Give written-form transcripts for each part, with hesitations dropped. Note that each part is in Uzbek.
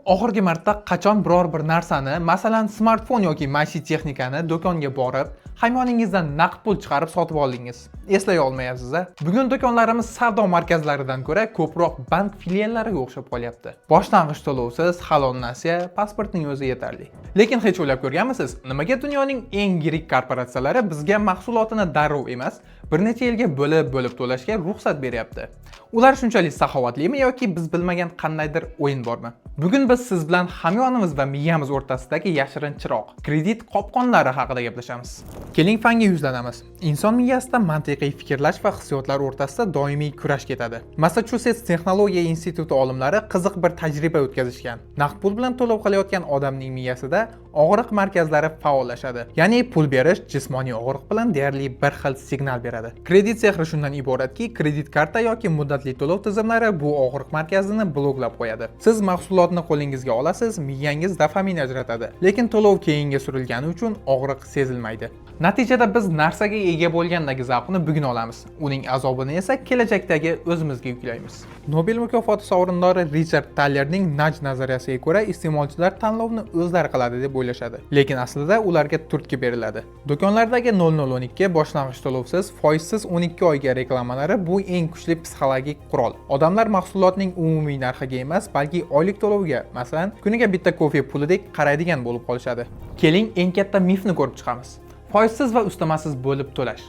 Oxirgi marta qachon biror bir narsani, masalan, smartfon yoki maishiy texnikani do'konga borib, haymoningizdan naqd pul chiqarib sotib oldingiz? Eslay olmayapsiz-a? Bugun do'konlarimiz savdo markazlaridan ko'ra ko'proq bank filiallariga o'xshab qolyapti. Boshlang'ich to'lovsiz, halol nasiya, pasportning o'zi yetarli. Lekin hech o'ylab ko'rganmisiz, nimaga dunyoning eng yirik korporatsiyalari bizga mahsulotini darrov emas, bir necha yilga bo'lib to'lashga ruxsat beryapti? Ular shunchalik saxovatlimi yoki biz bilmagan qandaydir o'yin bormi? Bugun biz siz bilan hamyonimiz va miyamiz o'rtasidagi yashirin chiroq, kredit qopqonlari haqida gaplashamiz. Keling fanga yuzlanamiz. Inson miyasida mantiqiy fikrlash va hissiyotlar o'rtasida doimiy kurash ketadi. Massachusetts texnologiya instituti olimlari qiziq bir tajriba o'tkazishgan. Naqd pul bilan to'lov qilayotgan odamning miyasida og'riq markazlari faollashadi. Ya'ni pul berish jismoniy og'riq bilan deyarli bir xil signal beradi. Kredit sehri shundan iboratki, kredit karta yoki muddatli to'lov tizimlari bu og'riq markazini bloklab qo'yadi. Siz mahsulotni qo'lingizga olasiz, miyangiz dopamin ajratadi. Lekin to'lov keyinga surilgani uchun og'riq sezilmaydi. Natijada biz narsaga ega bo'lgandagi zavqni bugun olamiz. Uning azobini esa kelajakdagi o'zimizga yuklaymiz. Nobel mukofoti sovrindori Richard Tallerning nudge nazariyasiga ko'ra, iste'molchilar tanlovni o'zlari qiladi deb o'ylashadi. Lekin aslida ularga turtki beriladi. Do'konlardagi 0012 boshlang'ich to'lovsiz, foizsiz 12 oyga reklamalari bu eng kuchli psixologik qurol. Odamlar mahsulotning umumiy narxiga emas, balki oylik to'loviga, masalan, kuniga bitta kofe pulidek qaraydigan bo'lib qolishadi. Keling, eng katta mifni ko'rib chiqamiz. Foizsiz va ustamasiz bo'lib to'lash.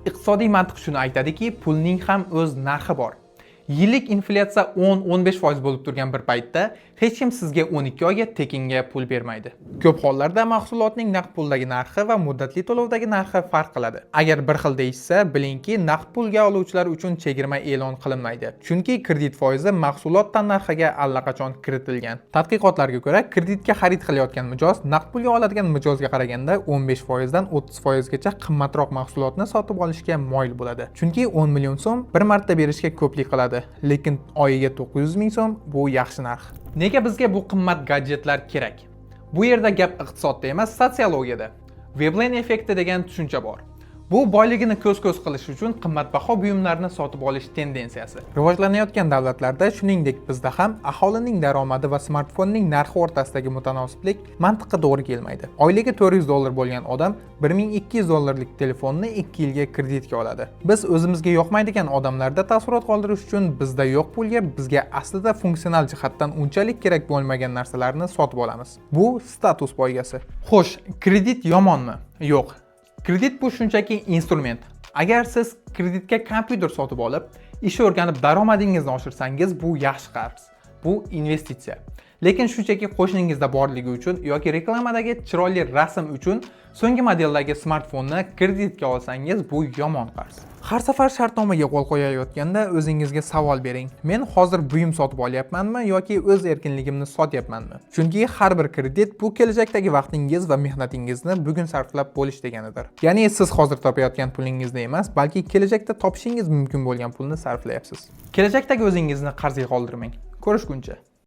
Iqtisodiy mantiq shuni aytadiki, pulning ham o'z narxi bor. Yillik inflyatsiya 10-15% bo'lib turgan bir paytda hech kim sizga 12 oyga tekinga pul bermaydi. Ko'p hollarda mahsulotning naqd puldagi narxi va muddatli to'lovdagi narxi farq qiladi. Agar bir xil deyishsa, bilingki, naqd pulga oluvchilar uchun chegirma e'lon qilinmaydi. Chunki kredit foizi mahsulot tannarxiga allaqachon kiritilgan. Tadqiqotlarga ko'ra, kreditga xarid qilayotgan mijoz naqd pulga oladigan mijozga qaraganda 15% dan 30% gacha qimmatroq mahsulotni sotib olishga moyil bo'ladi. Chunki 10 million so'm bir marta berishga ko'plik qiladi. Lekin oyiga 900 ming so'm bu yaxshi narx. Nega bizga bu qimmat gadjetlar kerak? Bu yerda gap iqtisodda emas, sotsiologiyada. Veblen effekti degan tushuncha bor. Bu boyligini ko'z-ko'z qilish uchun qimmatbaho buyumlarni sotib olish tendensiyasi. Rivojlanayotgan davlatlarda, shuningdek bizda ham aholining daromadi va smartfonning narxi o'rtasidagi mutanosiblik mantiqqa to'g'ri kelmaydi. Oyligi $400 bo'lgan odam $1200 telefonni 2 yilga kreditga oladi. Biz o'zimizga yoqmaydigan odamlarda taassurot qoldirish uchun bizda yo'q pulga bizga aslida funksional jihatdan unchalik kerak bo'lmagan narsalarni sotib olamiz. Bu status poygasi. Xo'sh, kredit yomonmi? Yo'q. Kredit bu shunchaki instrument. Agar siz kreditga kompyuter sotib olib, ish o'rganib daromadingizni oshirsangiz, bu yaxshi qarz. Bu investitsiya. Lekin shunchaki qo'shningizda borligi uchun yoki reklamadagi chiroyli rasm uchun so'nggi modeldagi smartfonni kreditga olsangiz, bu yomon qarz. Har safar shartnomaga qo'l qo'yayotganda o'zingizga savol bering. Men hozir buyum sotib olyapmanmi yoki o'z erkinligimni sotyapmanmi? Chunki har bir kredit bu kelajakdagi vaqtingiz va mehnatingizni bugun sarflab bo'lish deganidir. Ya'ni siz hozir topayotgan pulingizni emas, balki kelajakda topishingiz mumkin bo'lgan pulni sarflayapsiz. Kelajakdagi o'zingizni qarzga qoldirmang. Ko'rishguncha.